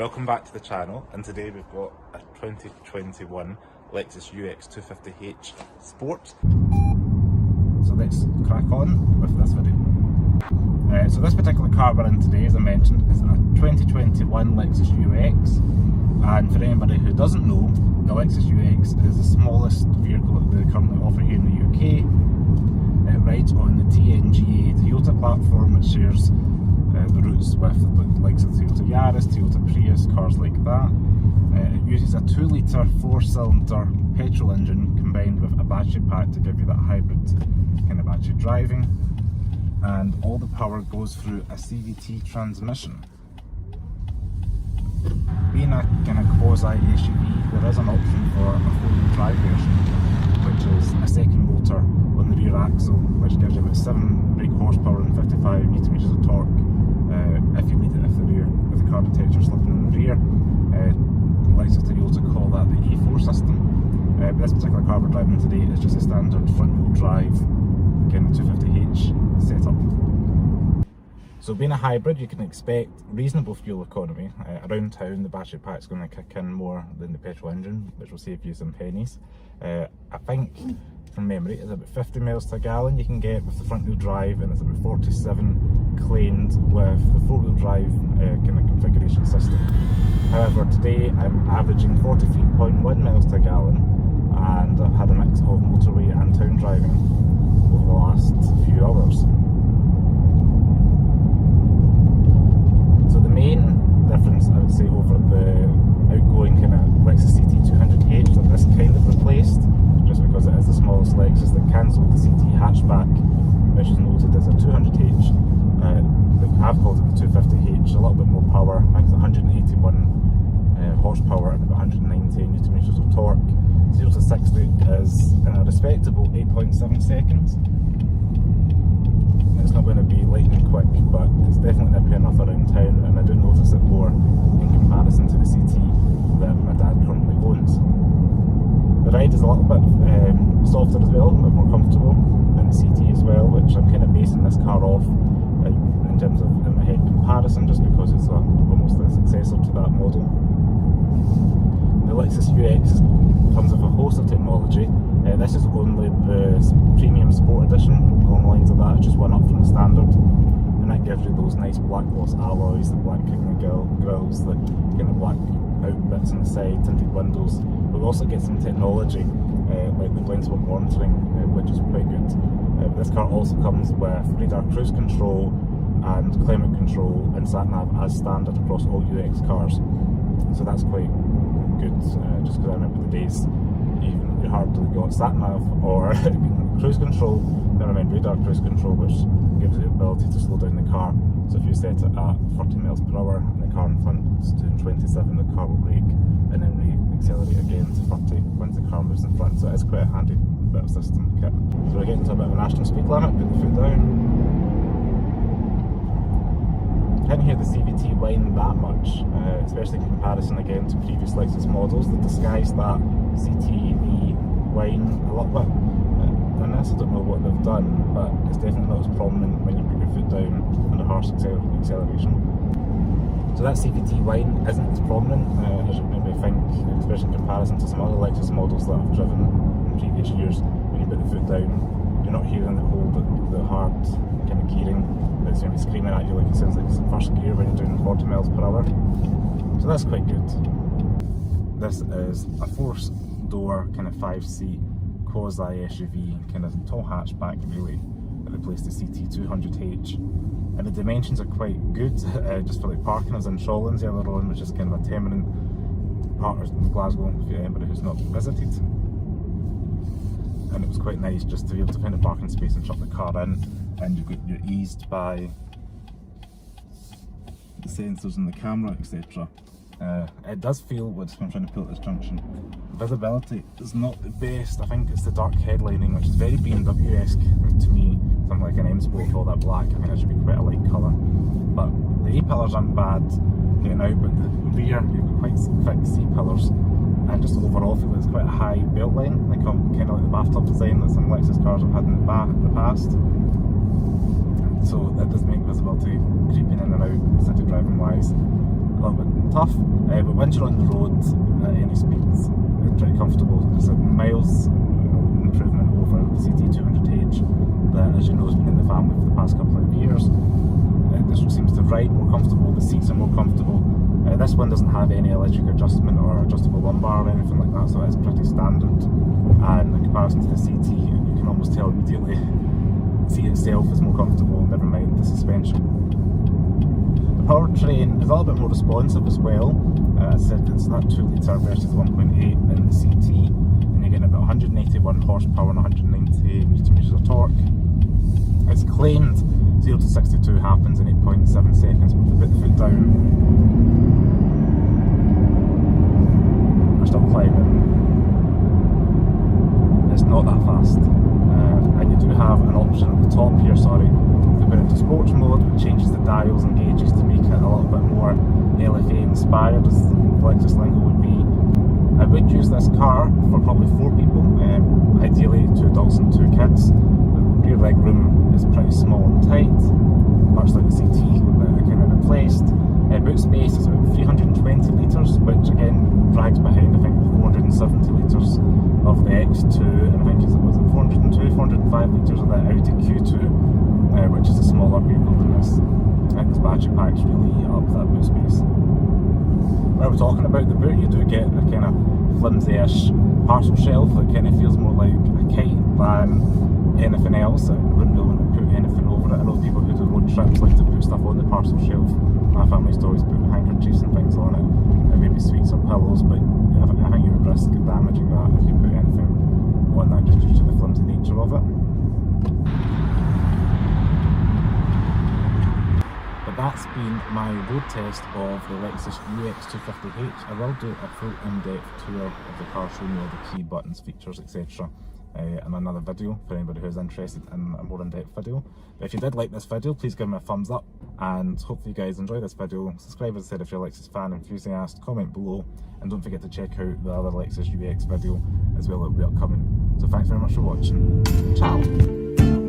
welcome back to the channel, and today we've got a 2021 Lexus UX 250h Sport. So let's crack on with this video. So this particular car we're in today, as I mentioned, is a 2021 Lexus UX, and for anybody who doesn't know, the Lexus UX is the smallest vehicle that they currently offer here in the UK. It rides on the TNGA Toyota platform, which shares the routes with the likes of the Toyota Yaris, Toyota Prius, cars like that. It uses a 2-litre 4-cylinder petrol engine combined with a battery pack to give you that hybrid kind of battery driving, and all the power goes through a CVT transmission. Being a kind of quasi SUV, there is an option for a 4-wheel drive version, which is a second motor on the rear axle, which gives you about 7 brake horsepower and 55 Nm of torque. If you need it, if the car detects you slipping in the rear. Lexus Toyota call that the E4 system. But this particular car we're driving today is just a standard front-wheel drive kind of 250h setup. So being a hybrid, you can expect reasonable fuel economy. Around town, the battery pack's going to kick in more than the petrol engine, which will save you some pennies. I think, from memory, it's about 50 miles to a gallon you can get with the front wheel drive, and it's about 47 claimed with the 4-wheel drive kind of configuration system. However, today I'm averaging 43.1 miles to a gallon, and I've had a mix of motorway and town driving over the last few hours. So the main difference, I would say, over the outgoing kind of Lexus CT 200h that this kind of replaced, just because it is the smallest Lexus that cancelled the CT hatchback, which is noted as a 200h. I've called it the 250h, a little bit more power. I think it's 181 horsepower and about 190 Nm of torque. 0 to 60 is in a respectable 8.7 seconds. It's not going to be lightning quick, but it's definitely nippy enough around town, and I do notice it more in comparison to the CT that my dad currently owns. The ride is a little bit softer as well, a bit more comfortable than the CT as well, which I'm kind of basing this car off in terms of in my head comparison, just because it's almost a successor to that model. The Lexus UX comes with a host of technology. This is only the premium sport edition, along the lines of that, it's just one up from the standard, and that gives you those nice black gloss alloys, the black kicking grills, the kind of black out bits on the side, tinted windows. But we also get some technology like the blind spot monitoring, which is quite good. This car also comes with radar cruise control and climate control and sat-nav as standard across all UX cars. So that's quite good, just because I remember the days you hardly got sat-nav or cruise control, never mind radar cruise control, which gives you the ability to slow down the car. So if you set it at 40 miles per hour and the car in front is doing 27, the car will brake and then re-accelerate again to 30 once the car moves in front. So it's quite a handy bit of system kit. So we're getting to a bit of a national speed limit, put the foot down. I can't hear the CVT whine that much, especially in comparison again to previous Lexus models that disguise that CTV whine a little bit. And this, I don't know what they've done, but it's definitely not as prominent when you put your foot down under harsh acceleration. So that CVT whine isn't as prominent as you maybe think, especially in comparison to some other Lexus models that I've driven in previous years. When you put the foot down, you're not hearing the hard kind of gearing that's maybe screaming at you like it sounds like it's in first gear when you're doing 40 miles per hour. So that's quite good. This is a 4-door kind of 5-seat quasi SUV, kind of tall hatchback really, that replaced the CT 200h. And the dimensions are quite good, just for like parking. I was in Shawlands the other on, which is kind of a tenement part in Glasgow for anybody who's not visited. And it was quite nice just to be able to find a parking space and shut the car in, and you're eased by the sensors in the camera, etc. It does feel, when I'm trying to pull at this junction, visibility is not the best. I think it's the dark headlining, which is very BMW-esque to me. Something like an M Sport with all that black, I think it should be quite a light colour. But the A-pillars aren't bad getting out, but the rear, you've got quite thick C-pillars, and just overall feel it's quite a high belt line, like kind of like the bathtub design that some Lexus cars have had in the past. So that does make visibility creeping in and out, city driving wise. little bit tough, but once you're on the road at any speeds, it's pretty comfortable. It's a miles improvement over the CT200H that, as you know, has been in the family for the past couple of years. This seems to ride more comfortable, the seats are more comfortable. This one doesn't have any electric adjustment or adjustable lumbar or anything like that, so it's pretty standard. And in comparison to the CT, you can almost tell immediately the seat itself is more comfortable, never mind the suspension. The powertrain is a little bit more responsive as well. As I said, it's not 2 litre versus 1.8 in the CT, and you're getting about 181 horsepower and 190 newton meters of torque. It's claimed 0 to 62 happens in 8.7 seconds, but if you put the foot down, we're still climbing. It's not that fast. And you do have an option at the top here, to put it into sports mode, which changes the dials and gauges to make it a little bit more LFA inspired, as the Lexus lingo would be. I would use this car for probably 4 people, ideally 2 adults and 2 kids. The rear leg room is pretty small and tight, much like the CT that I kind of replaced. Boot space is about 320 litres, which again drags behind, I think, the 470 litres of the X2, and I think it was 402, 405 litres of the Audi Q2, which is a smaller vehicle than this. And this battery packs really eat up that boot space. When we're talking about the boot, you do get a kind of flimsy-ish parcel shelf that kind of feels more like a kite than anything else. I wouldn't really want to put anything over it. I know people who do road trips like to put stuff on the parcel shelf. My family's always put handkerchiefs and things on it, and maybe sweets or pillows, but I think you would risk damaging that if you put anything on that, just due to the flimsy nature of it. But that's been my road test of the Lexus UX 250H. I will do a full in-depth tour of the car, showing you all the key buttons, features, etc. in another video for anybody who's interested in a more in-depth video. But if you did like this video, please give me a thumbs up, and hopefully you guys enjoy this video. Subscribe, as I said, if you're a Lexus fan, enthusiast, comment below, and don't forget to check out the other Lexus UX video as well that will be upcoming. So thanks very much for watching. Ciao!